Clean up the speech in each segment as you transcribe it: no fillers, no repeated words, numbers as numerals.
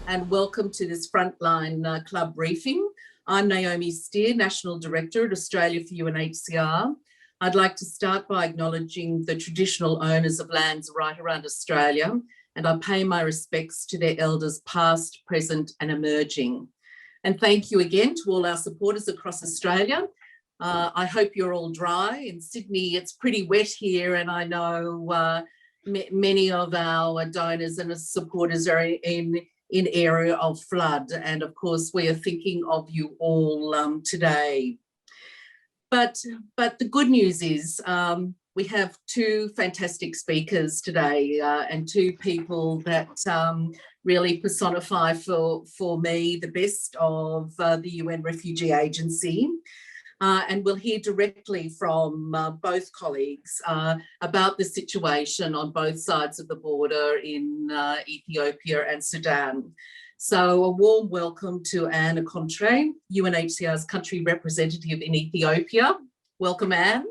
and welcome to this Frontline Club briefing. I'm Naomi Steer, National Director at Australia for UNHCR. I'd like to start by acknowledging the traditional owners of lands right around Australia, and I pay my respects to their elders past, present and emerging. And thank you again to all our supporters across Australia. I hope you're all dry. In Sydney, it's pretty wet here, and I know many of our donors and supporters are in area of flood. And of course, we are thinking of you all today. But the good news is we have two fantastic speakers today and two people that really personify for me the best of the UN Refugee Agency. And we'll hear directly from both colleagues about the situation on both sides of the border in Ethiopia and Sudan. So a warm welcome to Ann Encontre, UNHCR's country representative in Ethiopia. Welcome, Ann.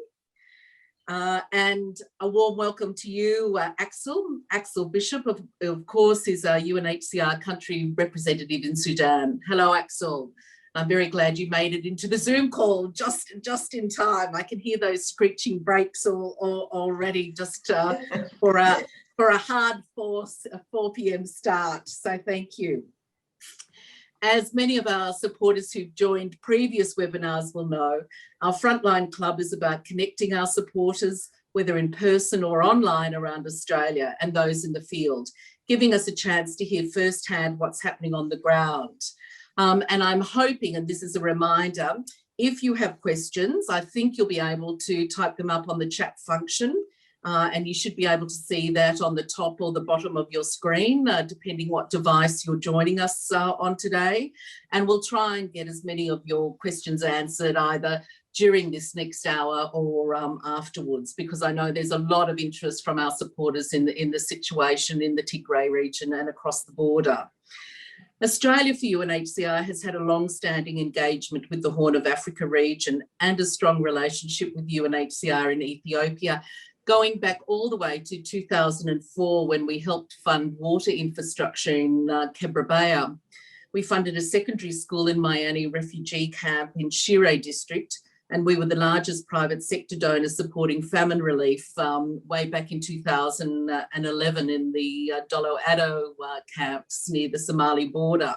And a warm welcome to you, Axel. Axel Bisschop, of course, is a UNHCR country representative in Sudan. Hello, Axel. I'm very glad you made it into the Zoom call just in time. I can hear those screeching brakes already just for a hard 4 p.m. start. So thank you. As many of our supporters who've joined previous webinars will know, our Frontline Club is about connecting our supporters, whether in person or online around Australia, and those in the field, giving us a chance to hear firsthand what's happening on the ground. And I'm hoping, and this is a reminder, if you have questions, I think you'll be able to type them up on the chat function, and you should be able to see that on the top or the bottom of your screen, depending what device you're joining us on today. And we'll try and get as many of your questions answered either during this next hour or afterwards, because I know there's a lot of interest from our supporters in the situation in the Tigray region and across the border. Australia for UNHCR has had a long-standing engagement with the Horn of Africa region and a strong relationship with UNHCR in Ethiopia, going back all the way to 2004 when we helped fund water infrastructure in Kebrabaya. We funded a secondary school in Miami refugee camp in Tigre district, and we were the largest private sector donor supporting famine relief way back in 2011 in the Dolo Ado camps near the Somali border.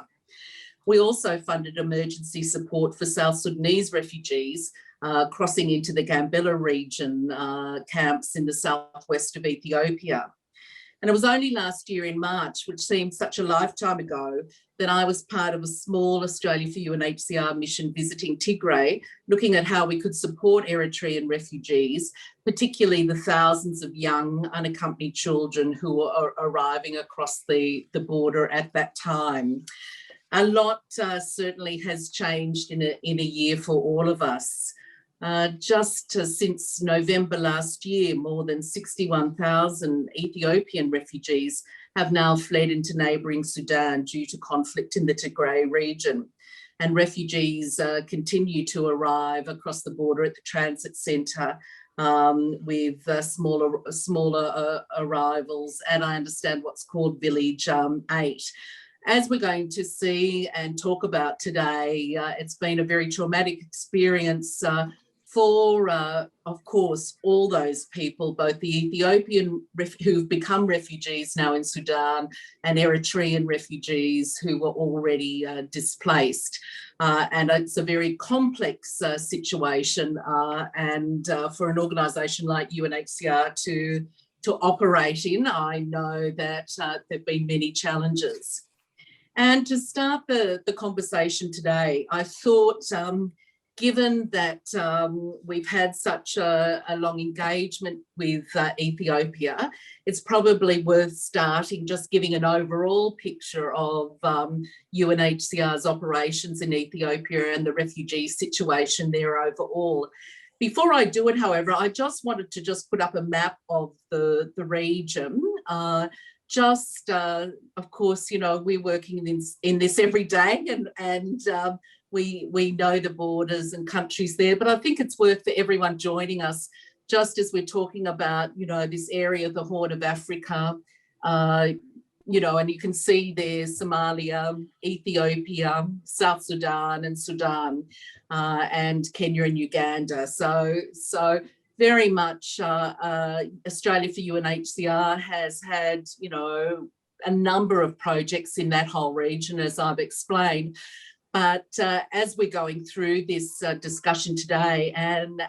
We also funded emergency support for South Sudanese refugees crossing into the Gambela region camps in the southwest of Ethiopia. And it was only last year in March, which seemed such a lifetime ago, that I was part of a small Australia for UNHCR mission visiting Tigray, looking at how we could support Eritrean refugees, particularly the thousands of young unaccompanied children who were arriving across the border at that time. A lot certainly has changed in a year for all of us. Just since November last year, more than 61,000 Ethiopian refugees have now fled into neighbouring Sudan due to conflict in the Tigray region. And refugees continue to arrive across the border at the transit centre with smaller arrivals, and I understand what's called Village 8. As we're going to see and talk about today, it's been a very traumatic experience for, of course, all those people, both the Ethiopian who've become refugees now in Sudan and Eritrean refugees who were already displaced. And it's a very complex situation, and for an organisation like UNHCR to operate in, I know that there've been many challenges. And to start the conversation today, I thought, given that we've had such a long engagement with Ethiopia, it's probably worth starting just giving an overall picture of UNHCR's operations in Ethiopia and the refugee situation there overall. Before I do it, however, I just wanted to put up a map of the region. Of course, you know, we're working in this every day, and we know the borders and countries there, but I think it's worth for everyone joining us, just as we're talking about, you know, this area of the Horn of Africa, and you can see there Somalia, Ethiopia, South Sudan and Sudan, and Kenya and Uganda. So very much Australia for UNHCR has had, a number of projects in that whole region, as I've explained. But as we're going through this discussion today, and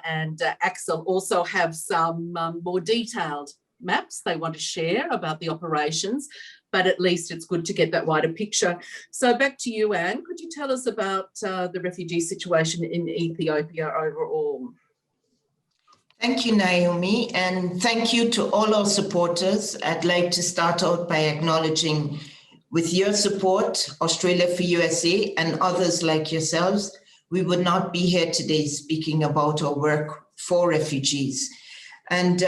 Axel also have some more detailed maps they want to share about the operations, but at least it's good to get that wider picture. So back to you, Anne. Could you tell us about the refugee situation in Ethiopia overall? Thank you, Naomi, and thank you to all our supporters. I'd like to start out by acknowledging, with your support, Australia for USA and others like yourselves, we would not be here today speaking about our work for refugees. And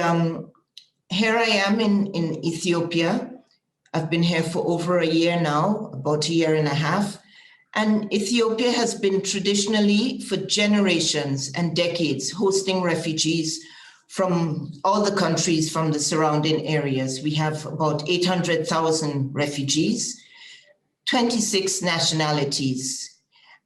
here I am in Ethiopia. I've been here for over a year now, about a year and a half. And Ethiopia has been traditionally, for generations and decades, hosting refugees from all the countries from the surrounding areas. We have about 800,000 refugees, 26 nationalities.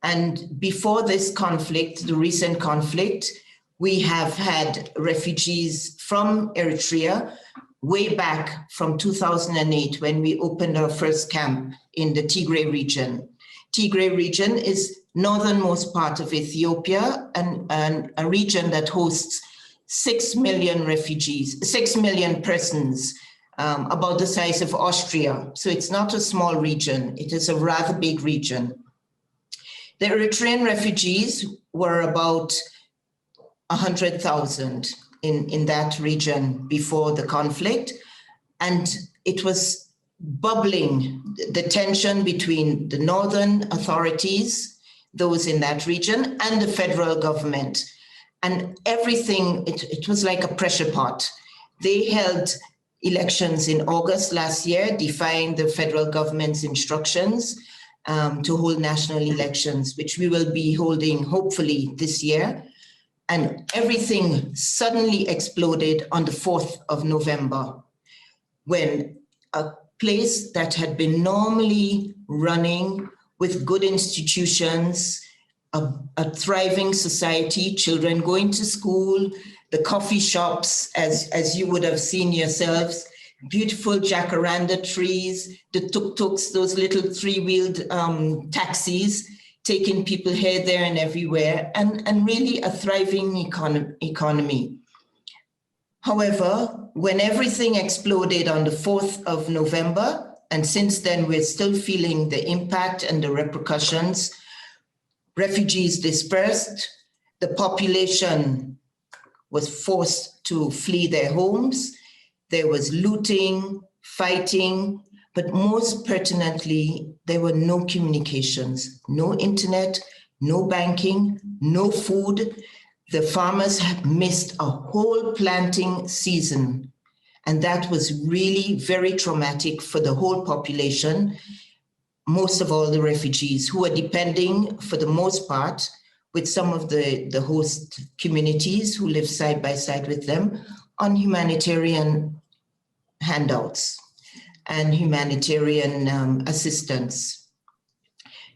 And before this conflict, the recent conflict, we have had refugees from Eritrea way back from 2008 when we opened our first camp in the Tigre region. Tigre region is northernmost part of Ethiopia and a region that hosts 6 million refugees, 6 million persons, about the size of Austria. So it's not a small region, it is a rather big region. The Eritrean refugees were about 100,000 in that region before the conflict. And it was bubbling, the tension between the northern authorities, those in that region, and the federal government. And everything, it was like a pressure pot. They held elections in August last year, defying the federal government's instructions to hold national elections, which we will be holding hopefully this year. And everything suddenly exploded on the 4th of November, when a place that had been normally running with good institutions, a thriving society, children going to school, the coffee shops, as you would have seen yourselves, beautiful jacaranda trees, the tuk-tuks, those little three-wheeled taxis, taking people here, there, and everywhere, and really a thriving economy. However, when everything exploded on the 4th of November, and since then we're still feeling the impact and the repercussions, refugees dispersed, the population was forced to flee their homes, there was looting, fighting, but most pertinently, there were no communications, no internet, no banking, no food. The farmers had missed a whole planting season. And that was really very traumatic for the whole population, most of all the refugees who are depending for the most part with some of the host communities who live side by side with them on humanitarian handouts and humanitarian assistance.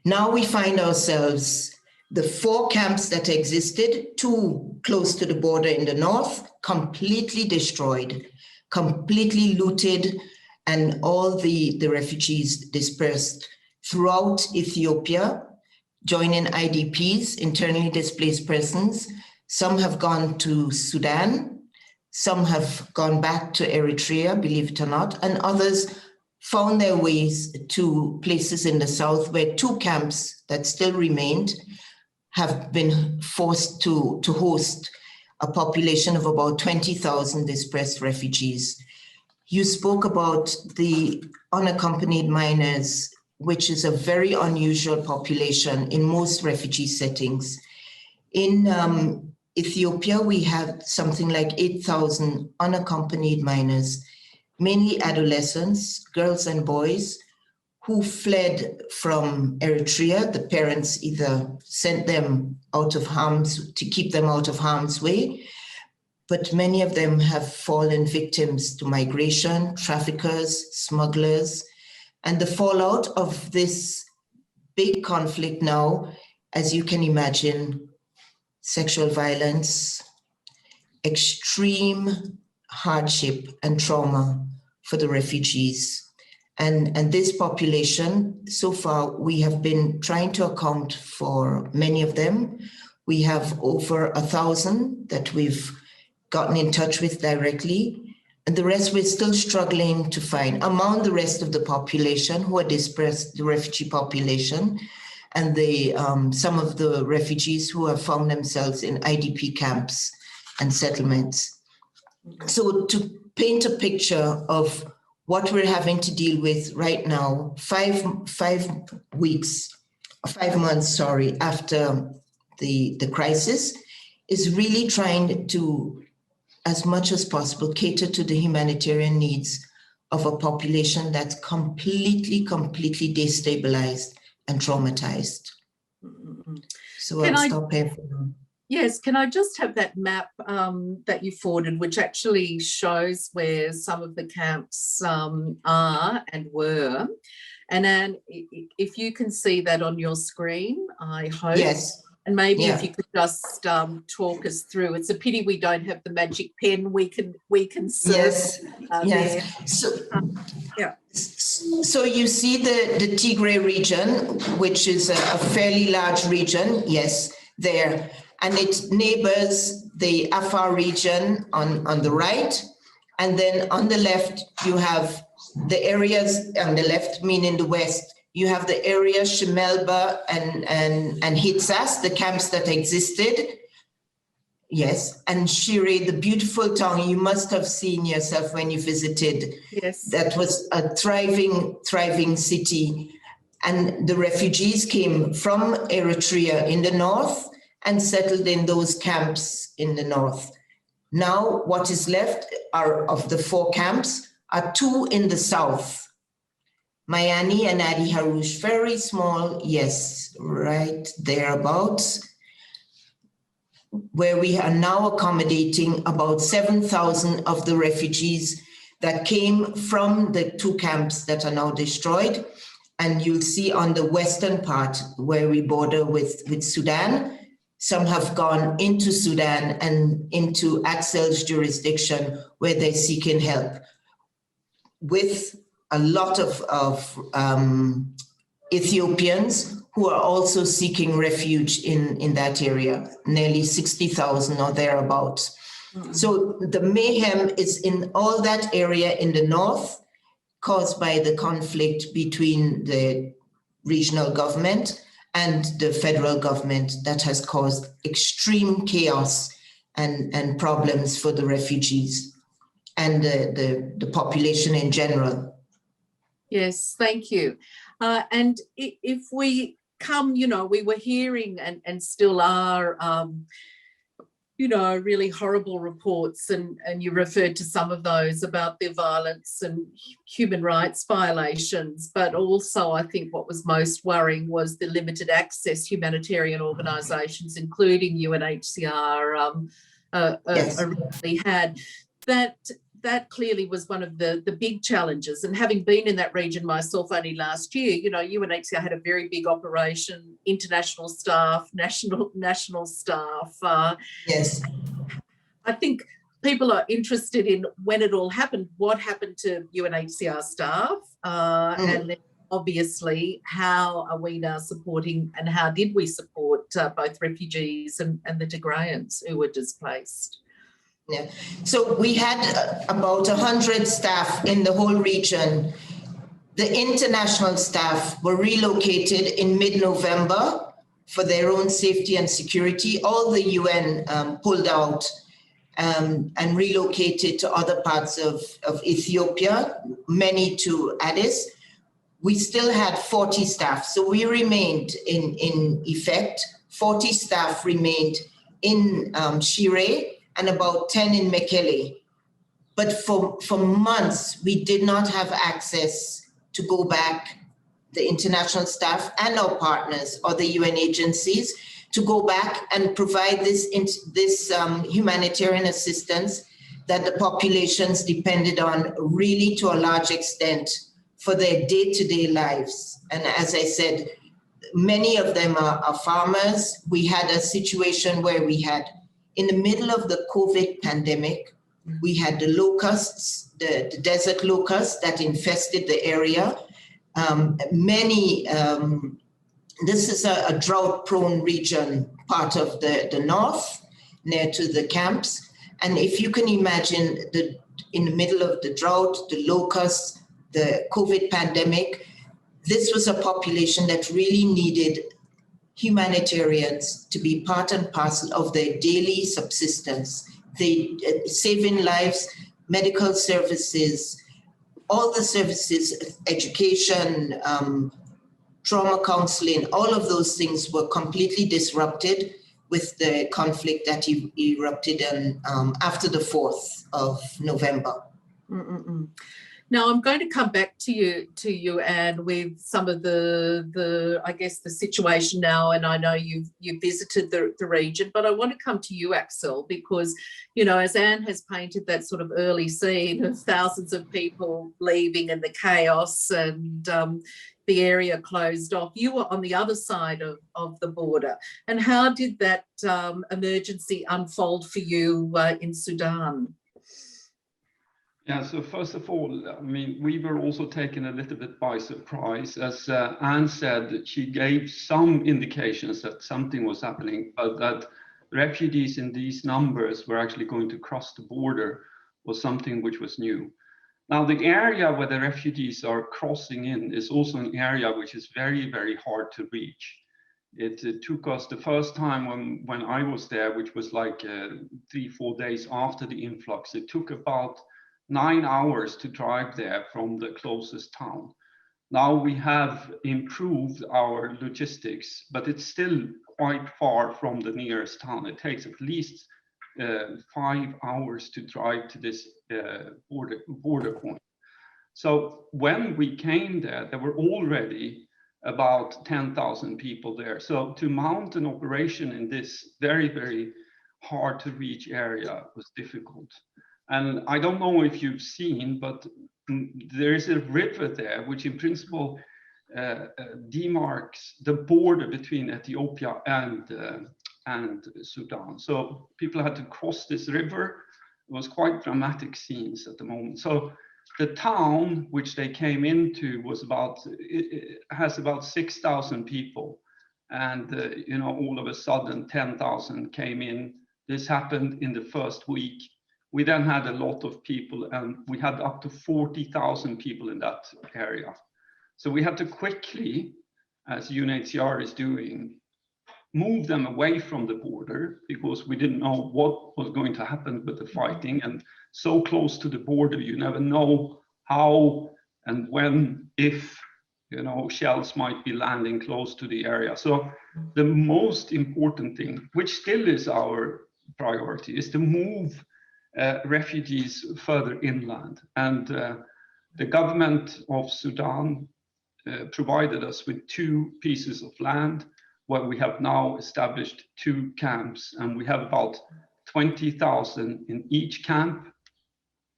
Now we find ourselves, the 4 camps that existed, 2 close to the border in the north, completely destroyed, completely looted, and all the refugees dispersed throughout Ethiopia, joining IDPs, internally displaced persons. Some have gone to Sudan, some have gone back to Eritrea, believe it or not, and others found their ways to places in the south where 2 camps that still remained have been forced to host a population of about 20,000 displaced refugees. You spoke about the unaccompanied minors, which is a very unusual population in most refugee settings. In Ethiopia, we have something like 8,000 unaccompanied minors, mainly adolescents, girls and boys, who fled from Eritrea. The parents either sent them out of to keep them out of harm's way, but many of them have fallen victims to migration, traffickers, smugglers. And the fallout of this big conflict now, as you can imagine, sexual violence, extreme hardship and trauma for the refugees. And this population, so far, we have been trying to account for many of them. We have over 1,000 that we've gotten in touch with directly. And the rest we're still struggling to find. Among the rest of the population who are dispersed, the refugee population, and some of the refugees who have found themselves in IDP camps and settlements. So to paint a picture of what we're having to deal with right now, 5 months, after the crisis, is really trying to, as much as possible, cater to the humanitarian needs of a population that's completely destabilized and traumatized. So I'll stop here for now. Yes, can I just have that map that you forwarded, which actually shows where some of the camps are and were. And Anne, if you can see that on your screen, I hope. Yes. And maybe if you could just talk us through. It's a pity we don't have the magic pen. We can Yes. So you see the Tigre region, which is a fairly large region. Yes, there, and it neighbors the Afar region on the right, and then on the left you have the areas on the left, meaning the west. You have the area Shemelba and Hitsas, the camps that existed. Yes, and Shire, the beautiful town you must have seen yourself when you visited. Yes. That was a thriving city. And the refugees came from Eritrea in the north and settled in those camps in the north. Now what is left are, of the 4 camps, are 2 in the south. Mayani and Adi Harush, very small, yes, right thereabouts, where we are now accommodating about 7,000 of the refugees that came from the 2 camps that are now destroyed. And you'll see on the western part where we border with Sudan, some have gone into Sudan and into Axel's jurisdiction where they're seeking help, with a lot of Ethiopians who are also seeking refuge in that area, nearly 60,000 or thereabouts. Mm-hmm. So the mayhem is in all that area in the north, caused by the conflict between the regional government and the federal government, that has caused extreme chaos and problems for the refugees and the population in general. Yes, thank you. And if we come, we were hearing and still are, really horrible reports, and you referred to some of those about the violence and human rights violations, but also I think what was most worrying was the limited access humanitarian organisations, including UNHCR, originally had. That clearly was one of the big challenges. And having been in that region myself only last year, UNHCR had a very big operation, international staff, national staff. Yes. I think people are interested in when it all happened, what happened to UNHCR staff, and then obviously how are we now supporting, and how did we support both refugees and the Tigrayans who were displaced? Yeah. So we had about 100 staff in the whole region. The international staff were relocated in mid-November for their own safety and security. All the UN pulled out and relocated to other parts of Ethiopia, many to Addis. We still had 40 staff. So we remained in effect, 40 staff remained in Shire, and about 10 in Mekele. But for months, we did not have access to go back, the international staff and our partners or the UN agencies, to go back and provide this humanitarian assistance that the populations depended on really to a large extent for their day-to-day lives. And as I said, many of them are farmers. We had a situation where we had, in the middle of the COVID pandemic, we had the locusts, the desert locusts that infested the area. This is a drought-prone region, part of the north, near to the camps. And if you can imagine, in the middle of the drought, the locusts, the COVID pandemic, this was a population that really needed humanitarians to be part and parcel of their daily subsistence. They saving lives, medical services, all the services, education, trauma counseling, all of those things were completely disrupted with the conflict that erupted after the 4th of November. Now I'm going to come back to you, Anne, with some of the I guess the situation now, and I know you've visited the region, but I want to come to you, Axel, because, you know, as Anne has painted that sort of early scene of thousands of people leaving and the chaos and the area closed off, you were on the other side of the border. And how did that emergency unfold for you in Sudan? Yeah, so first of all, I mean, we were also taken a little bit by surprise. As Anne said, she gave some indications that something was happening, but that refugees in these numbers were actually going to cross the border was something which was new. Now, the area where the refugees are crossing in is also an area which is very, very hard to reach. It took us the first time when I was there, which was like 3-4 days after the influx, it took about 9 hours to drive there from the closest town. Now we have improved our logistics, but it's still quite far from the nearest town. It takes at least 5 hours to drive to this border point. So when we came there were already about 10,000 people there. So to mount an operation in this very, very hard to reach area was difficult. And I don't know if you've seen, but there is a river there, which in principle demarks the border between Ethiopia and Sudan. So people had to cross this river. It was quite dramatic scenes at the moment. So the town which they came into was it has about 6,000 people. And, you know, all of a sudden 10,000 came in. This happened in the first week. We then had a lot of people, and we had up to 40,000 people in that area. So we had to quickly, as UNHCR is doing, move them away from the border, because we didn't know what was going to happen with the fighting. And so close to the border, you never know how and when, if, you know, shells might be landing close to the area. So the most important thing, which still is our priority, is to move refugees further inland. And the government of Sudan provided us with 2 pieces of land where we have now established 2 camps, and we have about 20,000 in each camp.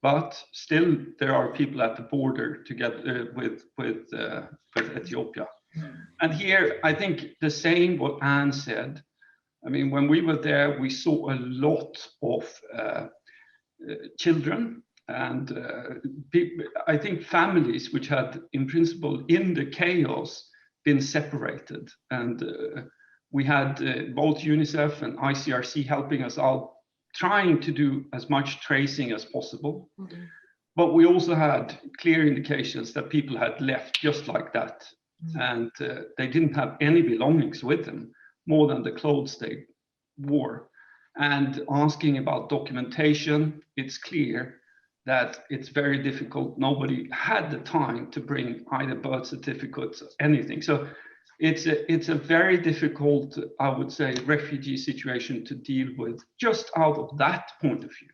But still, there are people at the border together with Ethiopia. And here, I think the same what Anne said. I mean, when we were there, we saw a lot of children and people, I think families which had, in principle, in the chaos, been separated. And we had both UNICEF and ICRC helping us out, trying to do as much tracing as possible. Mm-hmm. But we also had clear indications that people had left just like that. Mm-hmm. And they didn't have any belongings with them, more than the clothes they wore. And asking about documentation, it's clear that it's very difficult. Nobody had the time to bring either birth certificates or anything. So it's a very difficult, I would say, refugee situation to deal with just out of that point of view.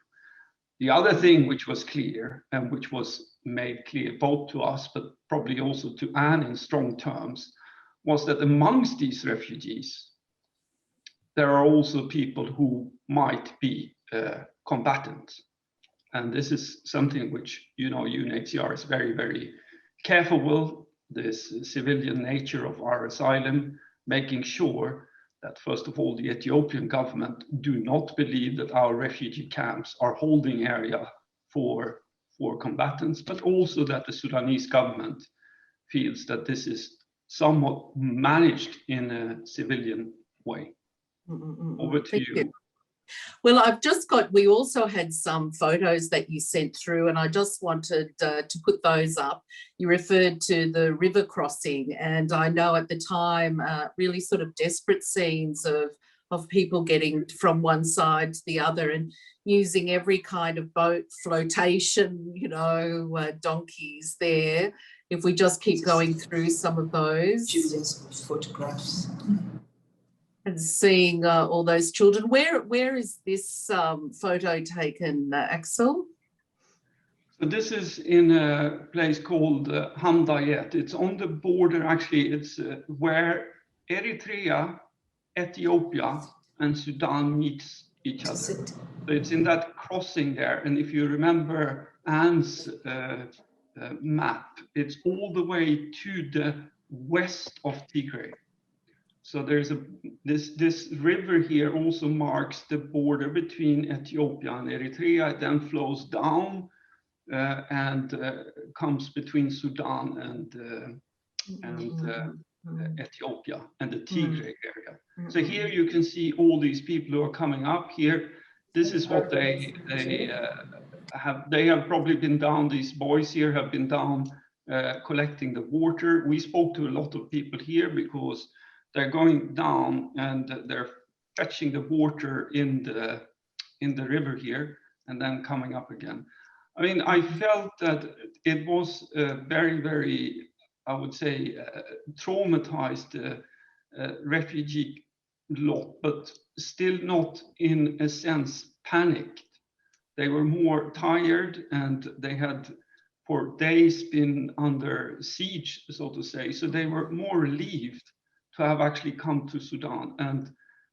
The other thing which was clear, and which was made clear both to us, but probably also to Anne in strong terms, was that amongst these refugees, there are also people who might be combatants. And this is something which, you know, UNHCR is very, very careful with this civilian nature of our asylum, making sure that, first of all, the Ethiopian government do not believe that our refugee camps are holding area for combatants, but also that the Sudanese government feels that this is somewhat managed in a civilian way. Over to you. Well, I've just got, we also had some photos that you sent through, and I just wanted to put those up. You referred to the river crossing, and I know at the time, really sort of desperate scenes of people getting from one side to the other and using every kind of boat, flotation, you know, donkeys there. If we just keep going through some of those. Using some photographs. And seeing all those children. Where is this photo taken, Axel? So this is in a place called Hamdayet. It's on the border, actually. It's where Eritrea, Ethiopia, and Sudan meets each other. So it's in that crossing there. And if you remember Ann's map, it's all the way to the west of Tigray. So there's this river here also marks the border between Ethiopia and Eritrea. It then flows down and comes between Sudan and Ethiopia and the Tigray area. So here you can see all these people who are coming up here. This is what they have probably been down. These boys here have been down collecting the water. We spoke to a lot of people here because they're going down and they're fetching the water in the river here and then coming up again. I mean, I felt that it was a very, very, I would say, traumatized refugee lot, but still not in a sense panicked. They were more tired and they had for days been under siege, so to say. So they were more relieved to have actually come to Sudan, and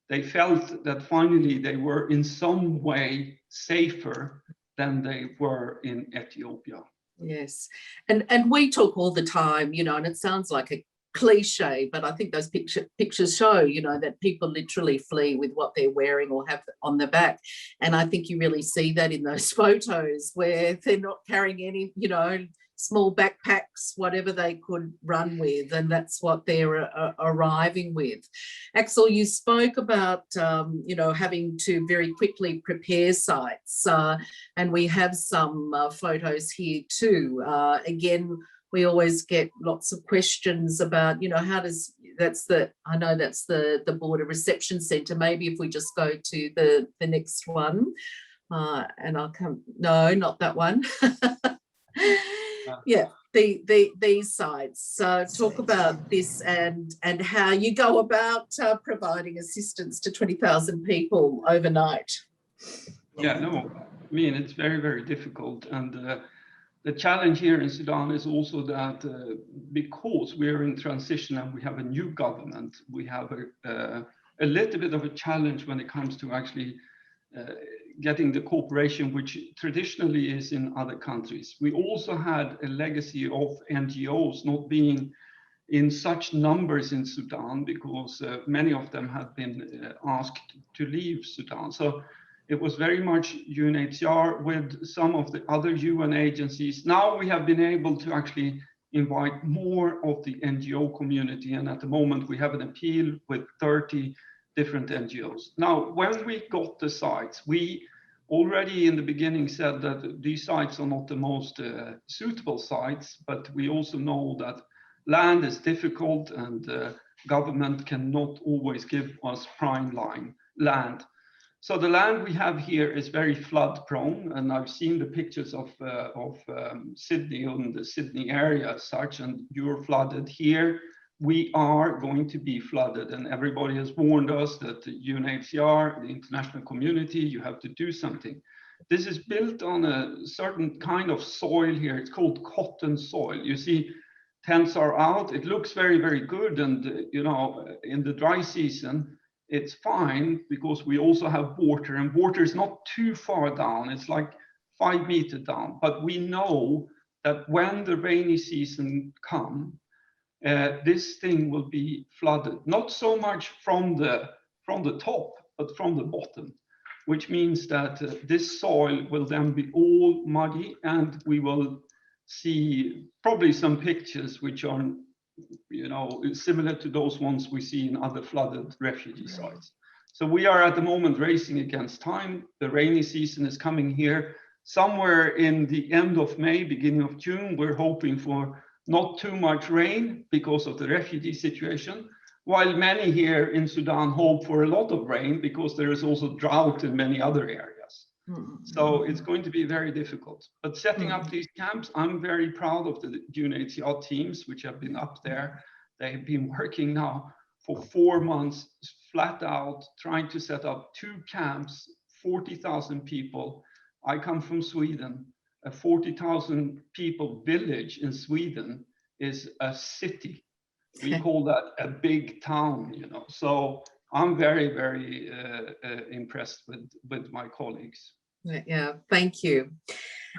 they felt that finally they were in some way safer than they were in Ethiopia. Yes, and we talk all the time, you know, and it sounds like a cliche, but I think those pictures show, you know, that people literally flee with what they're wearing or have on their back. And I think you really see that in those photos where they're not carrying any, you know, small backpacks, whatever they could run with, and that's what they're arriving with. Axel, you spoke about, you know, having to very quickly prepare sites, and we have some photos here too. Again, we always get lots of questions about, you know, how does, I know that's the border reception centre. Maybe if we just go to the next one, and I'll come, no, not that one. Yeah, these sites. So talk about this and how you go about providing assistance to 20,000 people overnight. Yeah, no, I mean, it's very, very difficult. And the challenge here in Sudan is also that because we're in transition and we have a new government, we have a little bit of a challenge when it comes to actually getting the cooperation which traditionally is in other countries. We also had a legacy of NGOs not being in such numbers in Sudan because many of them had been asked to leave Sudan. So it was very much UNHCR with some of the other UN agencies. Now we have been able to actually invite more of the NGO community, and at the moment we have an appeal with 30 different NGOs. Now, when we got the sites, we already in the beginning said that these sites are not the most suitable sites, but we also know that land is difficult and government cannot always give us prime land. So the land we have here is very flood prone, and I've seen the pictures of Sydney and the Sydney area as such, and you're flooded here. We are going to be flooded, and everybody has warned us that the UNHCR, the international community, you have to do something. This is built on a certain kind of soil here. It's called cotton soil. You see, tents are out. It looks very, very good, and you know, in the dry season, it's fine because we also have water, and water is not too far down. It's like 5 meters down, but we know that when the rainy season comes, this thing will be flooded, not so much from the top, but from the bottom, which means that this soil will then be all muddy, and we will see probably some pictures which are, you know, similar to those ones we see in other flooded refugee sites. So we are at the moment racing against time. The rainy season is coming here somewhere in the end of May, beginning of June. We're hoping for not too much rain because of the refugee situation, while many here in Sudan hope for a lot of rain because there is also drought in many other areas. So it's going to be very difficult. But setting up these camps, I'm very proud of the UNHCR teams which have been up there. They've been working now for 4 months, flat out, trying to set up 2 camps, 40,000 people. I come from Sweden. A 40,000 people village in Sweden is a city. We call that a big town, you know. So I'm very, very impressed with my colleagues. Yeah, thank you.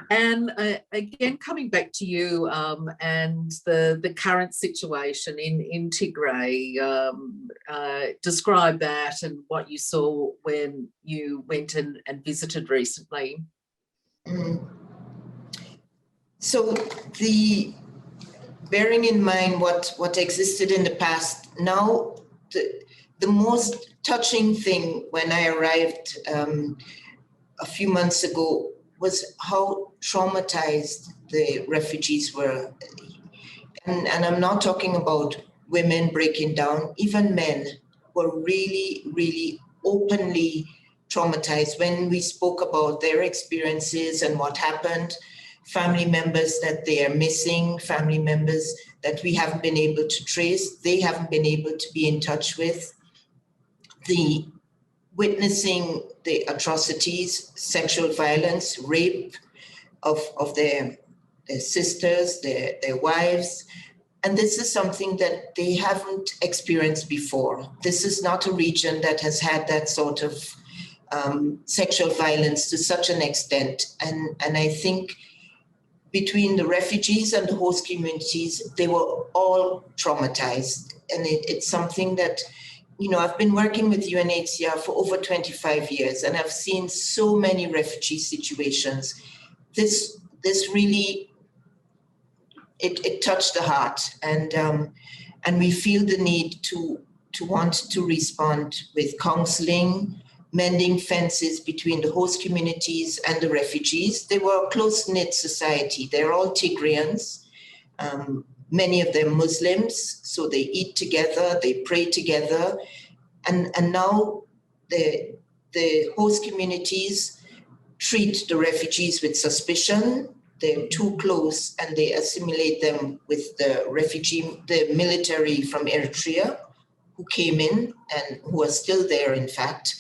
And again, coming back to you and the current situation in Tigray, describe that and what you saw when you went and visited recently. So bearing in mind what existed in the past, now the most touching thing when I arrived a few months ago was how traumatized the refugees were. And I'm not talking about women breaking down, even men were really, really openly traumatized when we spoke about their experiences and what happened, family members that they are missing, family members that we haven't been able to trace, they haven't been able to be in touch with, witnessing the atrocities, sexual violence, rape of their sisters, their wives. And this is something that they haven't experienced before. This is not a region that has had that sort of sexual violence to such an extent. And I think between the refugees and the host communities, they were all traumatized. And it's something that, you know, I've been working with UNHCR for over 25 years, and I've seen so many refugee situations. This really, it touched the heart, and we feel the need to want to respond with counseling, mending fences between the host communities and the refugees. They were a close-knit society. They're all Tigrayans. Many of them Muslims, so they eat together, they pray together, and now the host communities treat the refugees with suspicion. They're too close, and they assimilate them with the military from Eritrea, who came in and who are still there, in fact,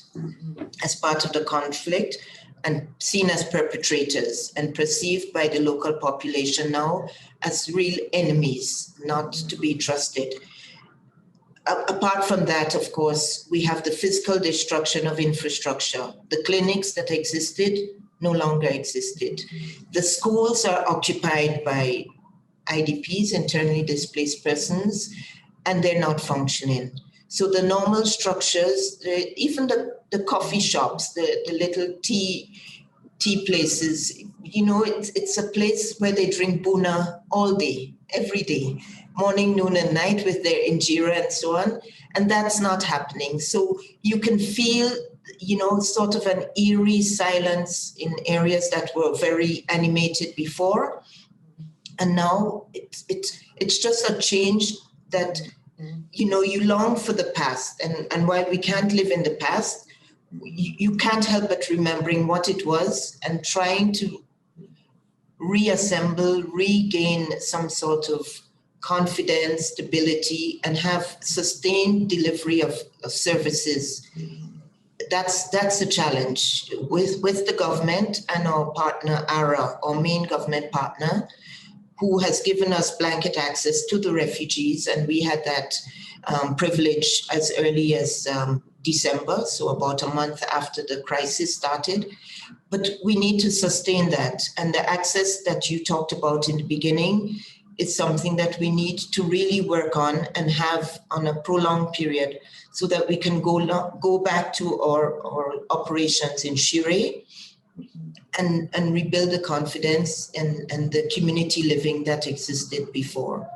as part of the conflict, and seen as perpetrators and perceived by the local population now as real enemies, not to be trusted. Apart from that, of course, we have the physical destruction of infrastructure. The clinics that existed no longer existed. The schools are occupied by IDPs, internally displaced persons, and they're not functioning. So the normal structures, even the coffee shops, the little tea places, you know, it's a place where they drink buna all day, every day, morning, noon, and night with their injera and so on. And that's not happening. So you can feel, you know, sort of an eerie silence in areas that were very animated before. And now it's just a change that, you know, you long for the past. And while we can't live in the past, you can't help but remembering what it was and trying to reassemble, regain some sort of confidence, stability, and have sustained delivery of services. That's the challenge with the government and our partner, ARA, our main government partner, who has given us blanket access to the refugees. And we had that privilege as early as December, so about a month after the crisis started. but we need to sustain that. And the access that you talked about in the beginning is something that we need to really work on and have on a prolonged period so that we can go back to our operations in Shire and rebuild the confidence and the community living that existed before.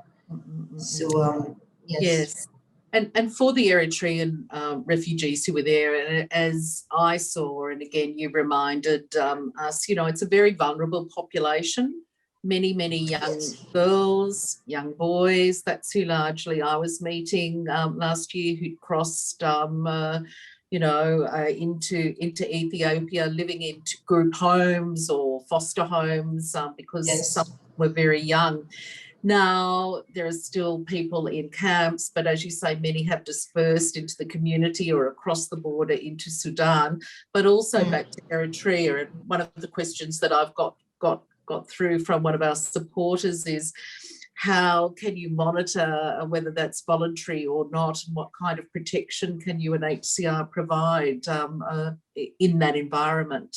So, yes. And for the Eritrean refugees who were there, and as I saw, and again, you reminded us, you know, it's a very vulnerable population. Many young girls, young boys, that's who largely I was meeting last year, who'd crossed, you know, into Ethiopia, living in group homes or foster homes because some were very young. Now, there are still people in camps, but as you say, many have dispersed into the community or across the border into Sudan, but also back to Eritrea. And one of the questions that I've got through from one of our supporters is, how can you monitor whether that's voluntary or not, and what kind of protection can UNHCR provide in that environment?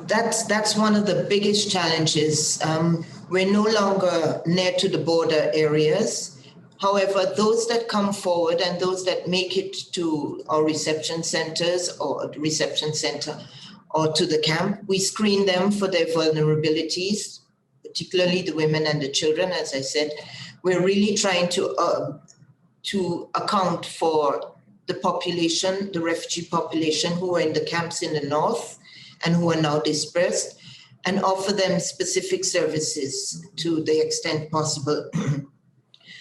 That's one of the biggest challenges. We're no longer near to the border areas. However, those that come forward and those that make it to our reception centers or the reception center or to the camp, we screen them for their vulnerabilities, particularly the women and the children. As I said, we're really trying to account for the population, the refugee population who are in the camps in the north and who are now dispersed, and offer them specific services to the extent possible.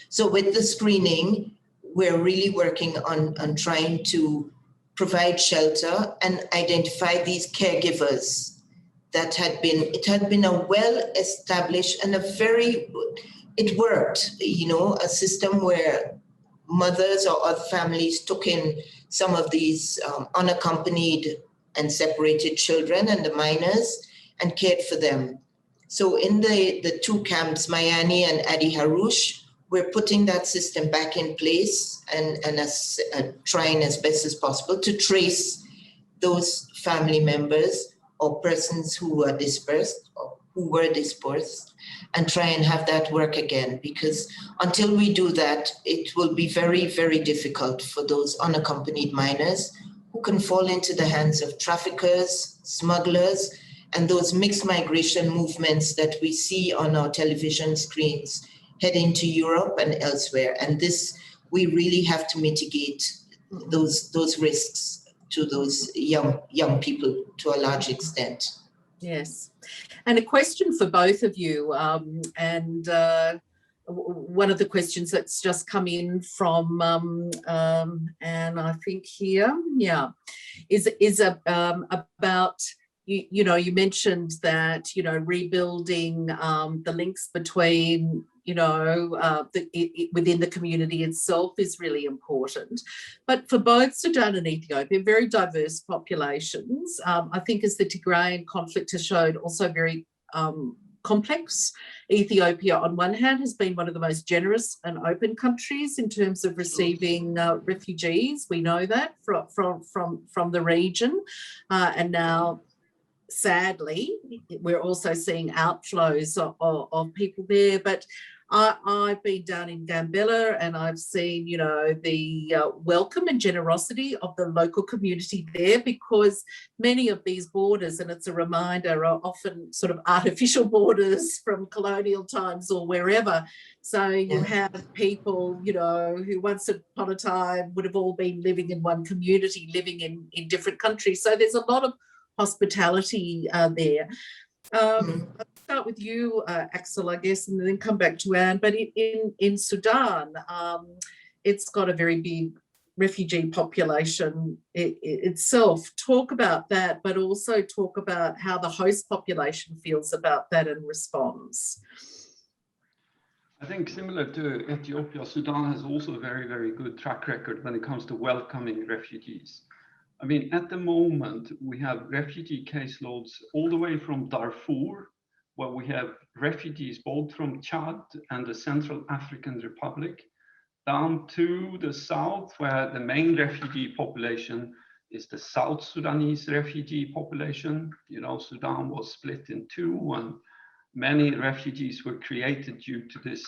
So with the screening, we're really working on trying to provide shelter and identify these caregivers that it had been a well-established and it worked, you know, a system where mothers or other families took in some of these unaccompanied and separated children and the minors and cared for them. So in the two camps, Mayani and Adi Harush, we're putting that system back in place and trying as best as possible to trace those family members or persons who are dispersed or who were dispersed and try and have that work again. Because until we do that, it will be very, very difficult for those unaccompanied minors who can fall into the hands of traffickers, smugglers, and those mixed migration movements that we see on our television screens heading to Europe and elsewhere. And this, we really have to mitigate those risks to those young people to a large extent. Yes. And a question for both of you, and one of the questions that's just come in from Anne, I think here, is about, you know, you mentioned that, you know, rebuilding the links between, you know, within the community itself is really important. But for both Sudan and Ethiopia, very diverse populations, I think as the Tigrayan conflict has showed, also very complex. Ethiopia, on one hand, has been one of the most generous and open countries in terms of receiving refugees. We know that from the region, and now, sadly, we're also seeing outflows of people there. But I've been down in Gambella and I've seen, you know, the welcome and generosity of the local community there, because many of these borders, and it's a reminder, are often sort of artificial borders from colonial times or wherever. So you have people, you know, who once upon a time would have all been living in one community, living in different countries. So there's a lot of hospitality there. I'll start with you, Axel, I guess, and then come back to Anne. But in Sudan, it's got a very big refugee population itself. Talk about that, but also talk about how the host population feels about that and responds. I think similar to Ethiopia, Sudan has also a very, very good track record when it comes to welcoming refugees. I mean, at the moment, we have refugee caseloads all the way from Darfur, where we have refugees both from Chad and the Central African Republic, down to the south, where the main refugee population is the South Sudanese refugee population. You know, Sudan was split in two, and many refugees were created due to this,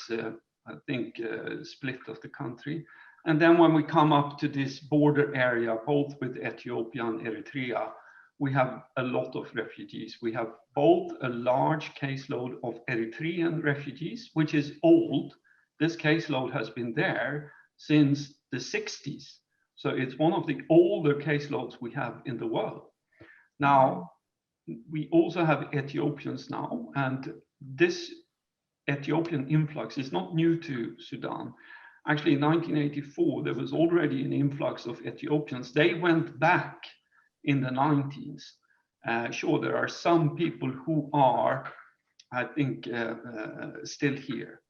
split of the country. And then when we come up to this border area, both with Ethiopia and Eritrea, we have a lot of refugees. We have both a large caseload of Eritrean refugees, which is old. This caseload has been there since the 60s. So it's one of the older caseloads we have in the world. Now, we also have Ethiopians now, and this Ethiopian influx is not new to Sudan. Actually, in 1984, there was already an influx of Ethiopians. They went back in the 90s. Sure, there are some people who are, I think, still here.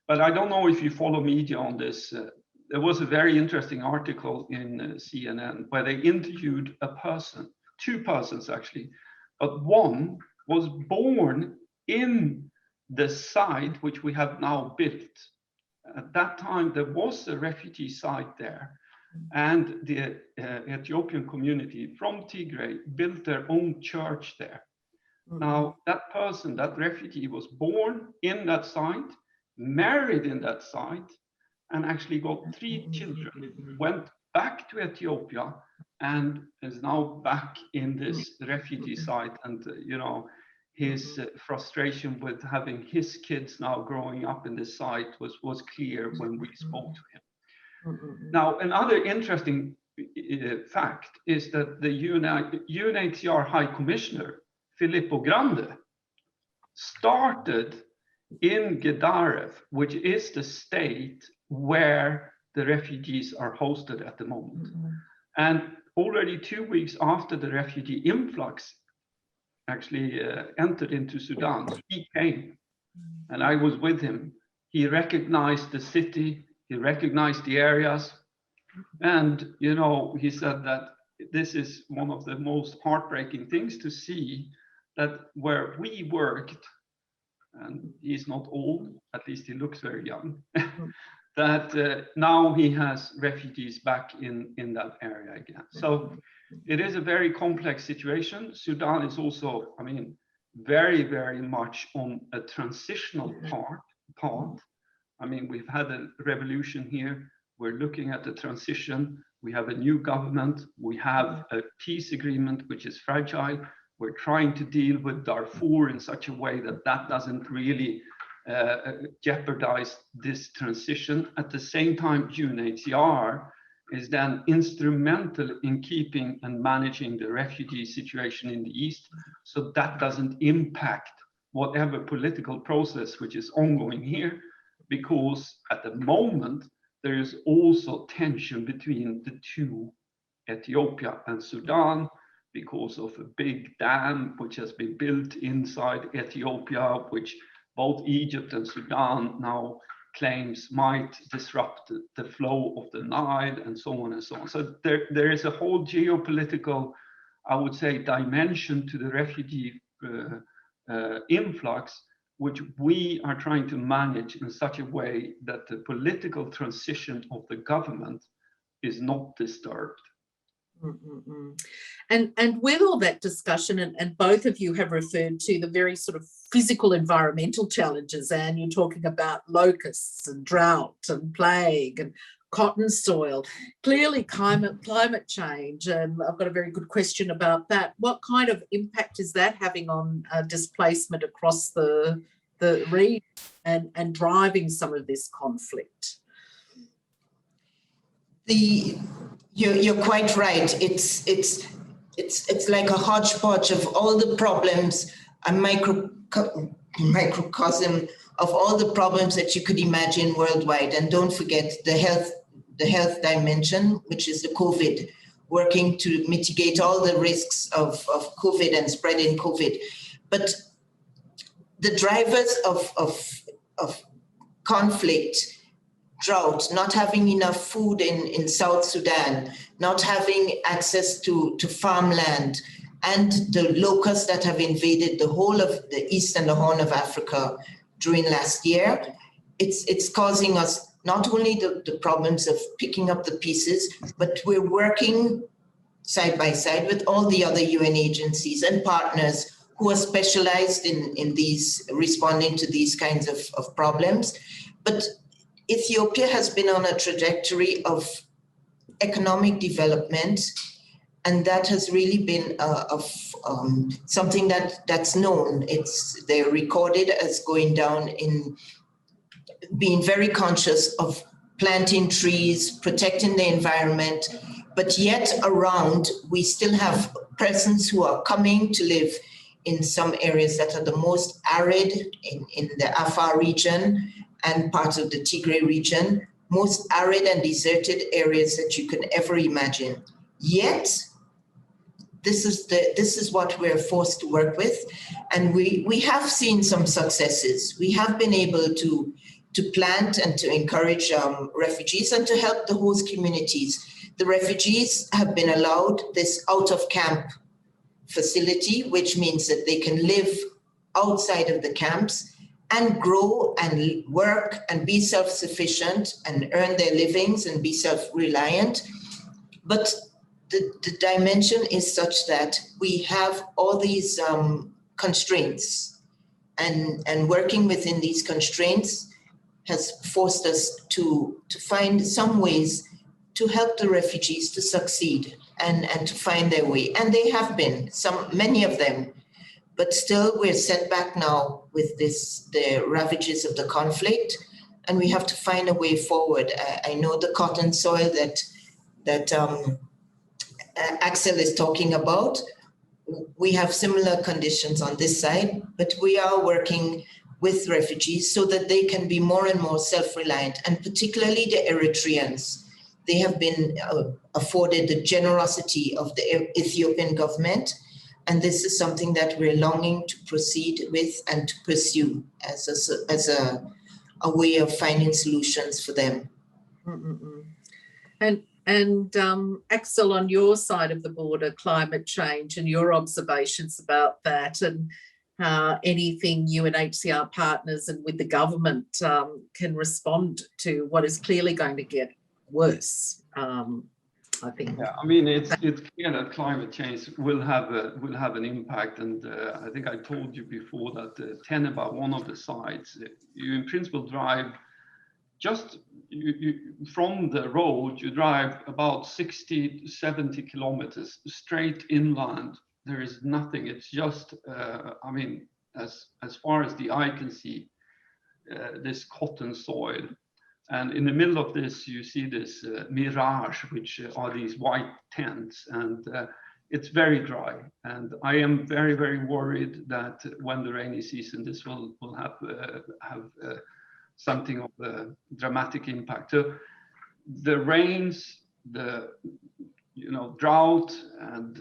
But I don't know if you follow media on this. There was a very interesting article in CNN where they interviewed a person, two persons actually, but one was born in the site which we have now built. At that time, there was a refugee site there, and the Ethiopian community from Tigray built their own church there. Now, that person, that refugee, was born in that site, married in that site, and actually got 3 children, went back to Ethiopia, and is now back in this refugee site. And, you know, his frustration with having his kids now growing up in this site was clear when we spoke to him. Now, another interesting fact is that the UNHCR High Commissioner, Filippo Grandi, started in Gedaref, which is the state where the refugees are hosted at the moment. And already 2 weeks after the refugee influx actually entered into Sudan, he came, and I was with him. He recognized the city, he recognized the areas, and, you know, he said that this is one of the most heartbreaking things to see, that where we worked, and he's not old, at least he looks very young, that now he has refugees back in that area again. So it is a very complex situation. Sudan is also, I mean, very, very much on a transitional path. I mean, we've had a revolution here. We're looking at the transition. We have a new government. We have a peace agreement, which is fragile. We're trying to deal with Darfur in such a way that that doesn't really jeopardize this transition. At the same time, UNHCR is then instrumental in keeping and managing the refugee situation in the East, so that doesn't impact whatever political process which is ongoing here, because at the moment, there is also tension between the two, Ethiopia and Sudan, because of a big dam which has been built inside Ethiopia, which both Egypt and Sudan now claims might disrupt the flow of the Nile, and so on and so on. So there is a whole geopolitical, I would say, dimension to the refugee influx, which we are trying to manage in such a way that the political transition of the government is not disturbed. And with all that discussion, and both of you have referred to the very sort of physical environmental challenges, and you're talking about locusts and drought and plague and cotton soil, clearly climate change, and I've got a very good question about that. What kind of impact is that having on displacement across the region and driving some of this conflict? You're quite right. It's like a hodgepodge of all the problems, a microcosm of all the problems that you could imagine worldwide. And don't forget the health dimension, which is the COVID, working to mitigate all the risks of COVID and spreading COVID. But the drivers of conflict, drought, not having enough food in South Sudan, not having access to farmland, and the locusts that have invaded the whole of the East and the Horn of Africa during last year, it's causing us not only the problems of picking up the pieces, but we're working side by side with all the other UN agencies and partners who are specialized in these, responding to these kinds of problems. But Ethiopia has been on a trajectory of economic development, and that has really been something that's known. They're recorded as going down in being very conscious of planting trees, protecting the environment, but yet around, we still have persons who are coming to live in some areas that are the most arid in the Afar region and parts of the Tigre region, most arid and deserted areas that you can ever imagine. Yet, this is what we're forced to work with. And we have seen some successes. We have been able to plant and to encourage refugees and to help the host communities. The refugees have been allowed this out-of-camp facility, which means that they can live outside of the camps and grow and work and be self-sufficient and earn their livings and be self-reliant. But the dimension is such that we have all these constraints, and working within these constraints has forced us to find some ways to help the refugees to succeed and to find their way. And they have been, many of them, but still we're set back now with the ravages of the conflict, and we have to find a way forward. I know the cotton soil that Axel is talking about, we have similar conditions on this side, but we are working with refugees so that they can be more and more self-reliant, and particularly the Eritreans. They have been afforded the generosity of the Ethiopian government, and this is something that we're longing to proceed with and to pursue as a way of finding solutions for them. And Axel, on your side of the border, climate change and your observations about that, and anything UNHCR partners and with the government can respond to what is clearly going to get worse, I think. Yeah, I mean, it's clear that climate change will have an impact, and I think I told you before that Teneba, one of the sites, you in principle drive just from the road, you drive about 60, 70 kilometers straight inland. There is nothing. It's just, I mean, as far as the eye can see, this cotton soil. And in the middle of this, you see this mirage, which are these white tents, and it's very dry. And I am very, very worried that when the rainy season, this will have something of a dramatic impact. So the rains, the drought, and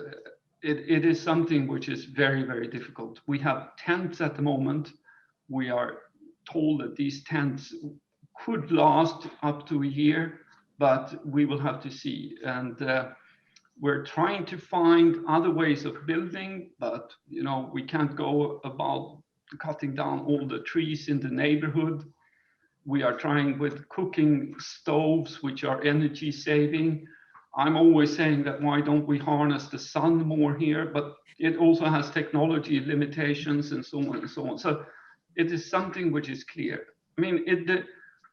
it is something which is very, very difficult. We have tents at the moment. We are told that these tents could last up to a year, but we will have to see. And we're trying to find other ways of building, but we can't go about cutting down all the trees in the neighborhood. We are trying with cooking stoves, which are energy saving. I'm always saying that why don't we harness the sun more here, but it also has technology limitations and so on and so on. So it is something which is clear. I mean,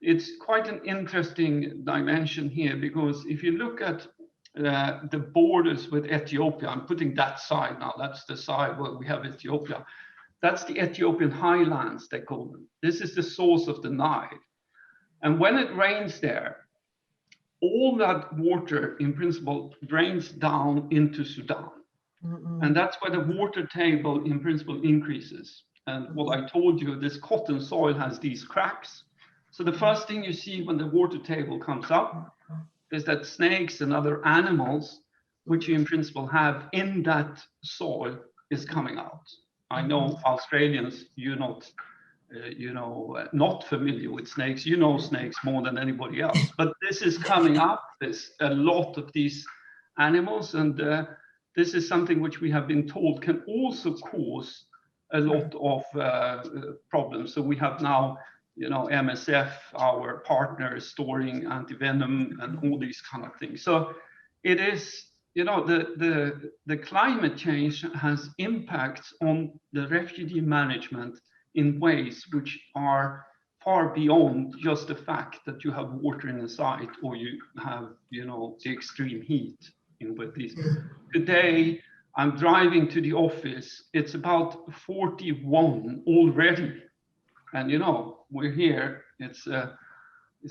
it's quite an interesting dimension here, because if you look at the borders with Ethiopia, I'm putting that side now, that's the side where we have Ethiopia. That's the Ethiopian highlands, they call them. This is the source of the Nile. And when it rains there, all that water, in principle, drains down into Sudan. And that's where the water table, in principle, increases. And what I told you, this cotton soil has these cracks. So the first thing you see when the water table comes up is that snakes and other animals, which you in principle have in that soil, is coming out. I know Australians, you're not familiar with snakes. You know snakes more than anybody else. But this is coming up. There's a lot of these animals, and this is something which we have been told can also cause a lot of problems. So we have now, MSF, our partner, storing antivenom and all these kind of things. So it is, you know, the climate change has impacts on the refugee management in ways which are far beyond just the fact that you have water in the site or you have, you know, the extreme heat in with these. Today, I'm driving to the office, it's about 41 already. And, you know, we're here, it's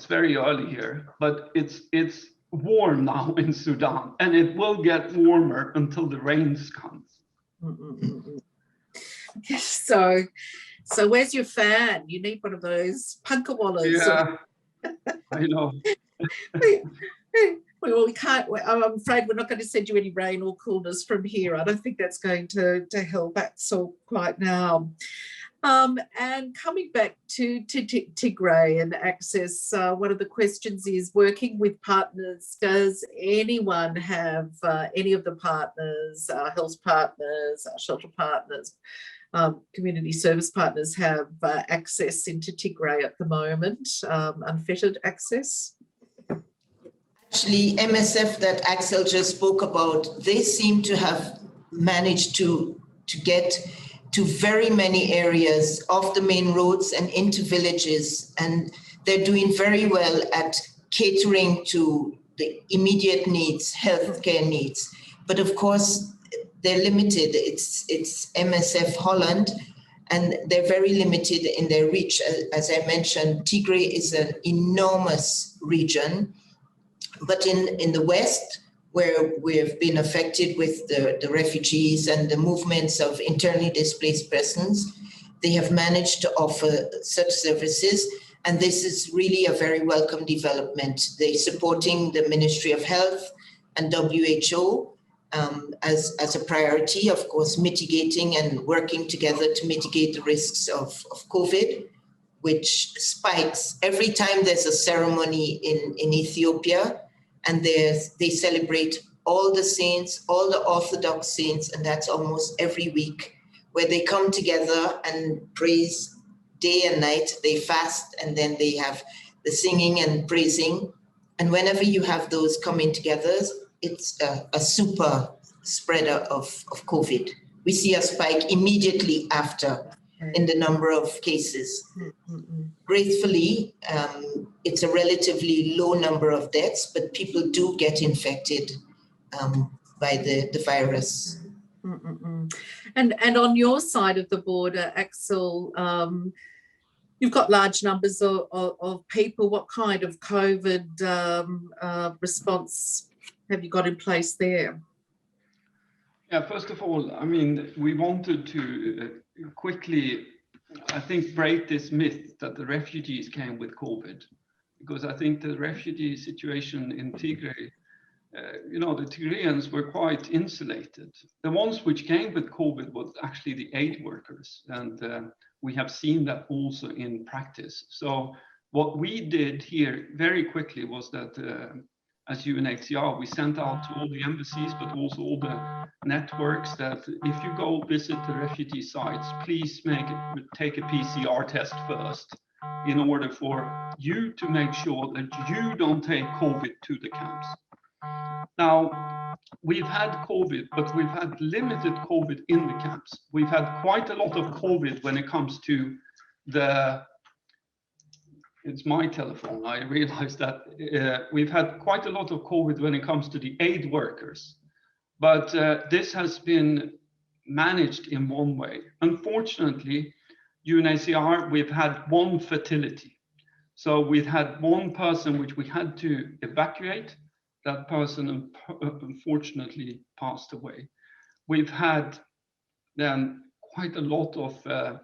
very early here, but it's warm now in Sudan, and it will get warmer until the rains come. So where's your fan? You need one of those punkawallas. Yeah, I know. Well, we can't. I'm afraid we're not going to send you any rain or coolness from here. I don't think that's going to help Axel quite now. And coming back to Tigray and access, one of the questions is working with partners. Does anyone have any of the partners, health partners, shelter partners, community service partners have access into Tigray at the moment, unfettered access? Actually, MSF that Axel just spoke about, they seem to have managed to get to very many areas off the main roads and into villages. And they're doing very well at catering to the immediate needs, healthcare needs. But of course, they're limited. It's MSF Holland, and they're very limited in their reach. As I mentioned, Tigray is an enormous region. But in the West, where we've been affected with the refugees and the movements of internally displaced persons, they have managed to offer such services. And this is really a very welcome development. They're supporting the Ministry of Health and WHO as a priority, of course, mitigating and working together to mitigate the risks of COVID, which spikes every time there's a ceremony in Ethiopia. And they celebrate all the saints, all the Orthodox saints, and that's almost every week, where they come together and praise day and night. They fast, and then they have the singing and praising. And whenever you have those coming together, it's a super spreader of COVID. We see a spike immediately after in the number of cases. Gratefully, it's a relatively low number of deaths, but people do get infected by the virus. And on your side of the border, Axel, you've got large numbers of people. What kind of COVID response have you got in place there? Yeah, first of all, I mean, we wanted to quickly, I think, break this myth that the refugees came with COVID, because I think the refugee situation in Tigray, you know, the Tigrayans were quite insulated. The ones which came with COVID was actually the aid workers, and we have seen that also in practice. So what we did here very quickly was that as UNHCR, we sent out to all the embassies, but also all the networks, that if you go visit the refugee sites, please take a PCR test first, in order for you to make sure that you don't take COVID to the camps. Now, we've had COVID, but we've had limited COVID in the camps. We've had quite a lot of COVID when it comes to it's my telephone. I realized that we've had quite a lot of COVID when it comes to the aid workers, but this has been managed in one way. Unfortunately, UNHCR, we've had one fatality. So we've had one person which we had to evacuate. That person unfortunately passed away. We've had then quite a lot of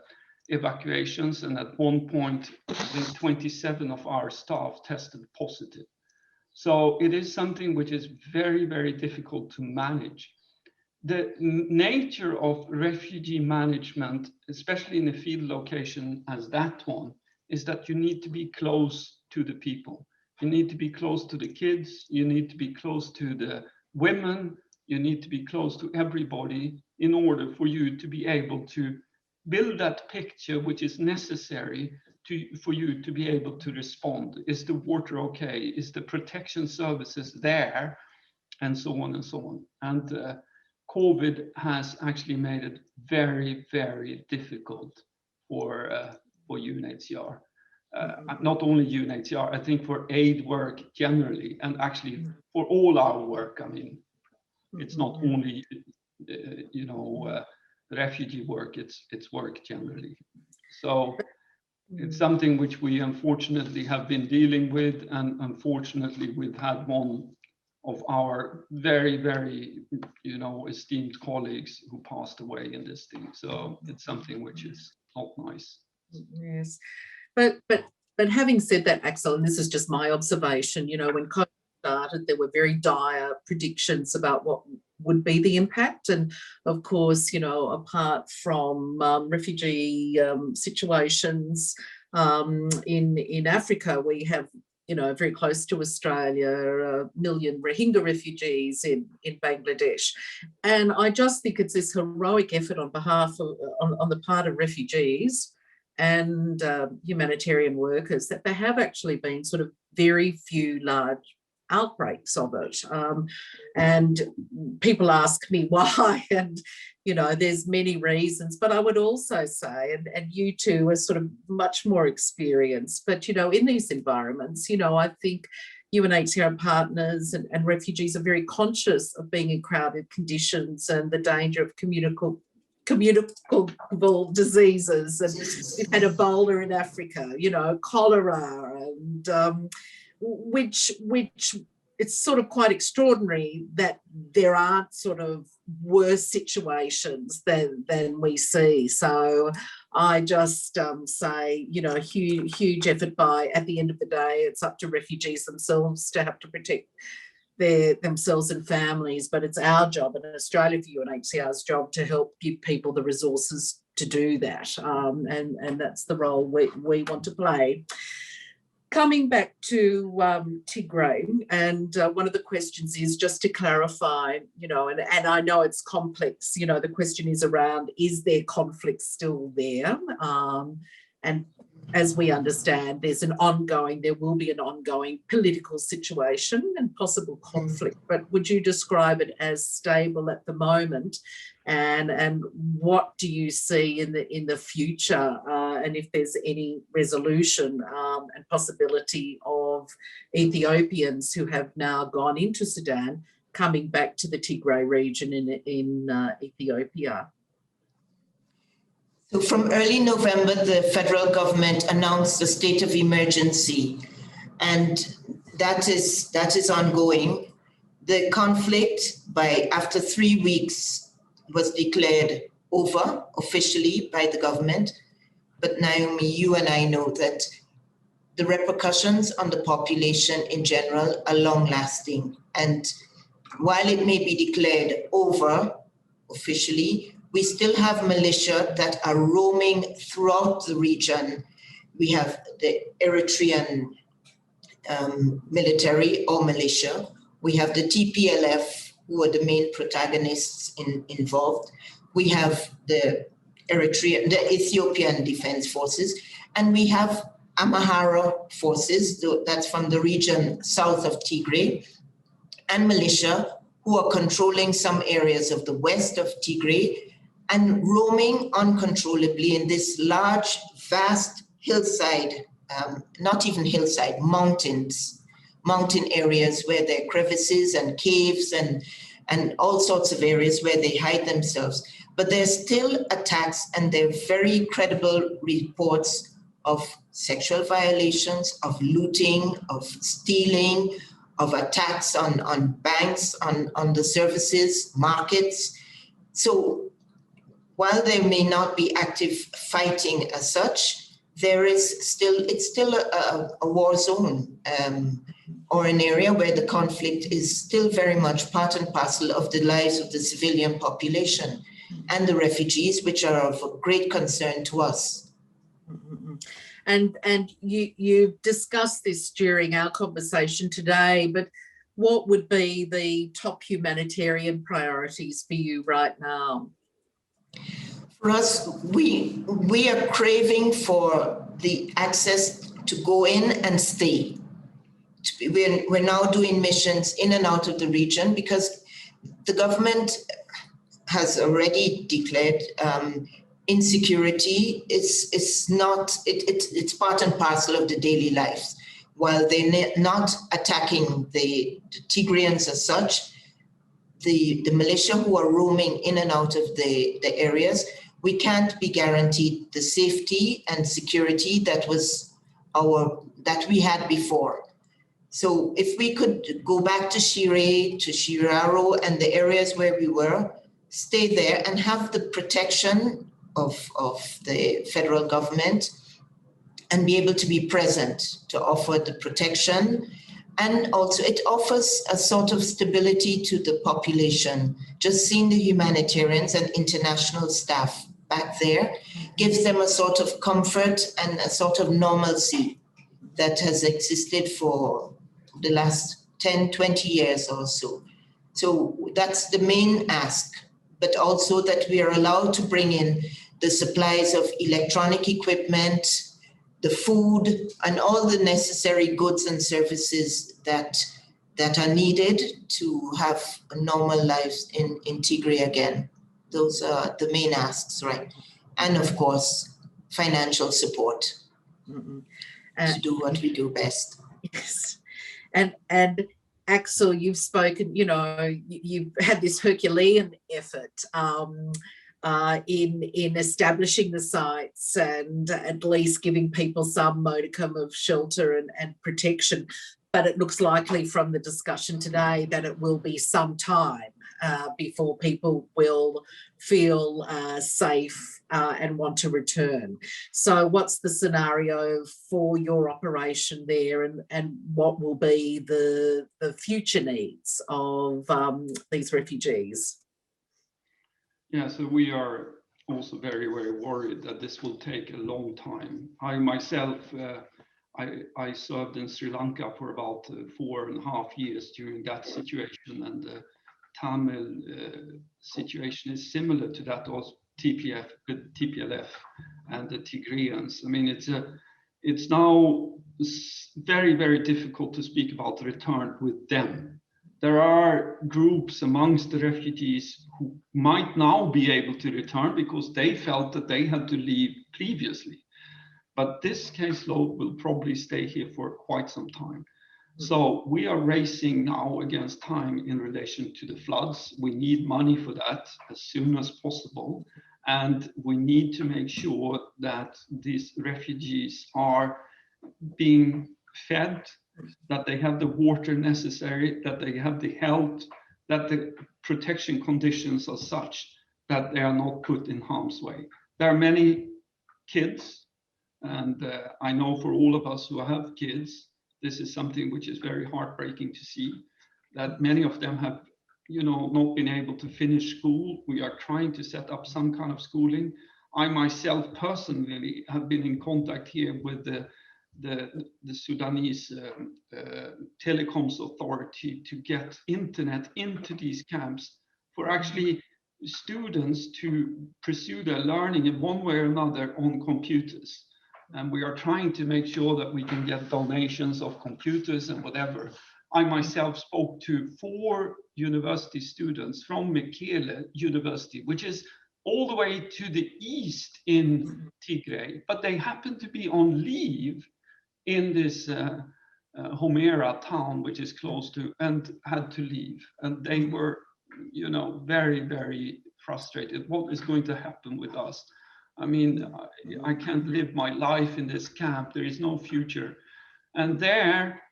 evacuations, and at one point, I think 27 of our staff tested positive. So it is something which is very, very difficult to manage. The nature of refugee management, especially in a field location as that one, is that you need to be close to the people. You need to be close to the kids, you need to be close to the women, you need to be close to everybody in order for you to be able to build that picture which is necessary for you to be able to respond. Is the water okay? Is the protection services there? and so on and so on. And COVID has actually made it very, very difficult for UNHCR. Not only UNHCR, I think for aid work generally, and actually for all our work. I mean, it's not only the refugee work, it's work generally. So it's something which we unfortunately have been dealing with, and unfortunately we've had one of our very, very esteemed colleagues who passed away in this thing. So it's something which is not nice. Yes, but having said that, Axel, and this is just my observation, when COVID started, there were very dire predictions about what would be the impact. And of course, apart from refugee situations in Africa, we have, very close to Australia, 1 million Rohingya refugees in Bangladesh. And I just think it's this heroic effort on the part of refugees and humanitarian workers that there have actually been sort of very few large outbreaks of it. And people ask me why, and there's many reasons, but I would also say, and you two are sort of much more experienced, but in these environments, I think UNHCR partners and refugees are very conscious of being in crowded conditions and the danger of communicable diseases. And we've had Ebola in Africa, cholera, and which it's sort of quite extraordinary that there aren't sort of worse situations than we see. So I just say, huge effort at the end of the day, it's up to refugees themselves to have to protect themselves and families, but it's our job in Australia, for UNHCR's job, to help give people the resources to do that. And that's the role we want to play. Coming back to Tigray, and one of the questions is just to clarify, and I know it's complex, the question is around, is there conflict still there? And as we understand, there will be an ongoing political situation and possible conflict, but would you describe it as stable at the moment? And what do you see in the future, and if there's any resolution and possibility of Ethiopians who have now gone into Sudan coming back to the Tigray region in Ethiopia? So from early November, the federal government announced a state of emergency, and that is ongoing. The conflict, after 3 weeks, was declared over officially by the government. But Naomi, you and I know that the repercussions on the population in general are long-lasting. And while it may be declared over officially, we still have militia that are roaming throughout the region. We have the Eritrean military or militia. We have the TPLF, who are the main protagonists involved. We have the Ethiopian Defense Forces, and we have Amhara forces, that's from the region south of Tigray, and militia who are controlling some areas of the west of Tigray and roaming uncontrollably in this large, vast hillside, not even hillside, mountain areas where there are crevices and caves and all sorts of areas where they hide themselves. But there's still attacks, and there are very credible reports of sexual violations, of looting, of stealing, of attacks on banks, on the services, markets. So while there may not be active fighting as such, it's still a war zone, or an area where the conflict is still very much part and parcel of the lives of the civilian population and the refugees, which are of great concern to us. And you discussed this during our conversation today, but what would be the top humanitarian priorities for you right now? For us, we are craving for the access to go in and stay. we're now doing missions in and out of the region because the government has already declared insecurity is not, it's part and parcel of the daily lives. While they're not attacking the Tigrayans as such, the militia who are roaming in and out of the areas, we can't be guaranteed the safety and security that we had before. So if we could go back to Shire, to Shiraro, and the areas where we were, stay there and have the protection of the federal government and be able to be present to offer the protection. And also it offers a sort of stability to the population. Just seeing the humanitarians and international staff back there gives them a sort of comfort and a sort of normalcy that has existed for the last 10, 20 years or so. So that's the main ask, but also that we are allowed to bring in the supplies of electronic equipment, the food, and all the necessary goods and services that are needed to have normal lives in Tigray again. Those are the main asks, right? And of course, financial support to do what we do best. Yes. And Axel, you've spoken, you've had this Herculean effort in establishing the sites and at least giving people some modicum of shelter and protection. But it looks likely from the discussion today that it will be some time before people will feel safe and want to return. So what's the scenario for your operation there, and what will be the future needs of these refugees? Yeah, so we are also very, very worried that this will take a long time. I myself, I served in Sri Lanka for about 4.5 years during that situation, and the Tamil situation is similar to that of TPLF and the Tigrayans. I mean, it's now very, very difficult to speak about the return with them. There are groups amongst the refugees who might now be able to return because they felt that they had to leave previously. But this caseload will probably stay here for quite some time. So we are racing now against time in relation to the floods. We need money for that as soon as possible. And we need to make sure that these refugees are being fed, that they have the water necessary, that they have the health, that the protection conditions are such that they are not put in harm's way. There are many kids, and I know for all of us who have kids, this is something which is very heartbreaking to see, that many of them have, not been able to finish school. We are trying to set up some kind of schooling. I myself personally have been in contact here with the Sudanese telecoms authority to get internet into these camps for actually students to pursue their learning in one way or another on computers. And we are trying to make sure that we can get donations of computers and whatever. I myself spoke to 4 university students from Mekele University, which is all the way to the east in Tigray, but they happened to be on leave in this Homera town, which is close to, and had to leave. And they were, very, very frustrated. What is going to happen with us? I mean, I can't live my life in this camp. There is no future. And there,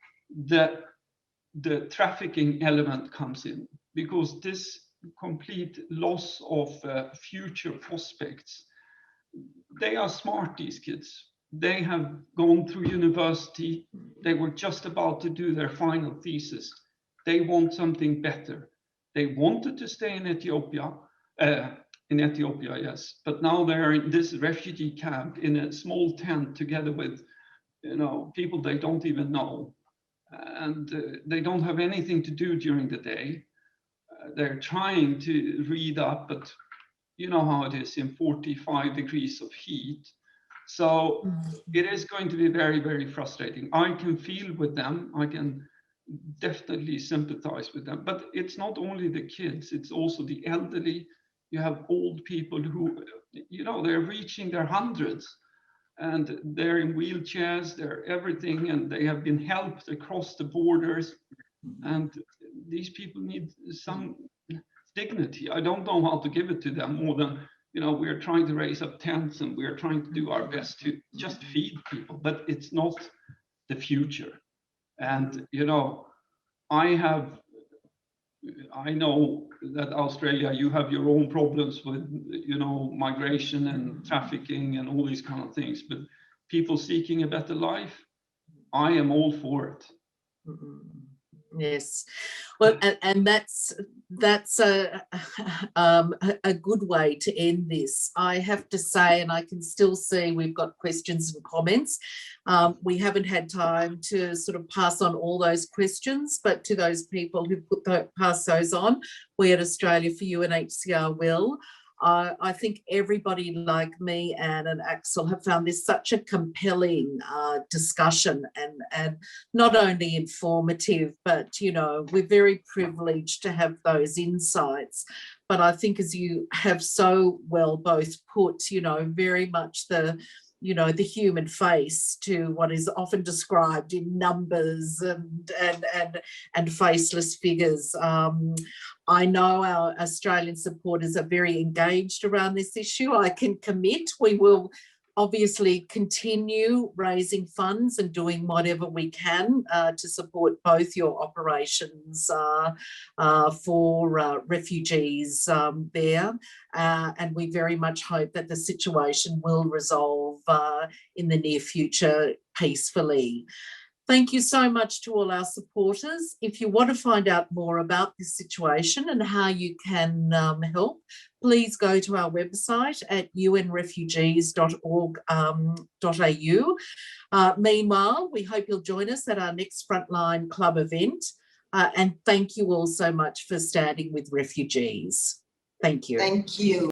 the trafficking element comes in, because this complete loss of future prospects, they are smart, these kids. They have gone through university. They were just about to do their final thesis. They want something better. They wanted to stay in Ethiopia, yes, but now they're in this refugee camp in a small tent together with, people they don't even know, and they don't have anything to do during the day. They're trying to read up, but you know how it is in 45 degrees of heat. So it is going to be very, very frustrating. I can feel with them. I can definitely sympathize with them. But it's not only the kids, it's also the elderly. You have old people who, you know, they're reaching their hundreds and they're in wheelchairs, they're everything, and they have been helped across the borders. And these people need some dignity. I don't know how to give it to them more than, you know, we're trying to raise up tents and we're trying to do our best to just feed people, but it's not the future. And, you know, I know that Australia, you have your own problems with, you know, migration and trafficking and all these kind of things, but people seeking a better life, I am all for it. Yes, well, and that's a good way to end this. I have to say, and I can still see we've got questions and comments. We haven't had time to sort of pass on all those questions, but to those people who pass those on, we at Australia for UNHCR will. I think everybody like me, Anne and Axel, have found this such a compelling discussion and not only informative, but, you know, we're very privileged to have those insights. But I think, as you have so well both put, you know, very much the, you know, the human face to what is often described in numbers and faceless figures. I know our Australian supporters are very engaged around this issue. I can commit we will obviously continue raising funds and doing whatever we can to support both your operations for refugees there. And we very much hope that the situation will resolve in the near future peacefully. Thank you so much to all our supporters. If you want to find out more about this situation and how you can help, please go to our website at unrefugees.org.au. Meanwhile, we hope you'll join us at our next Frontline Club event. And thank you all so much for standing with refugees. Thank you. Thank you.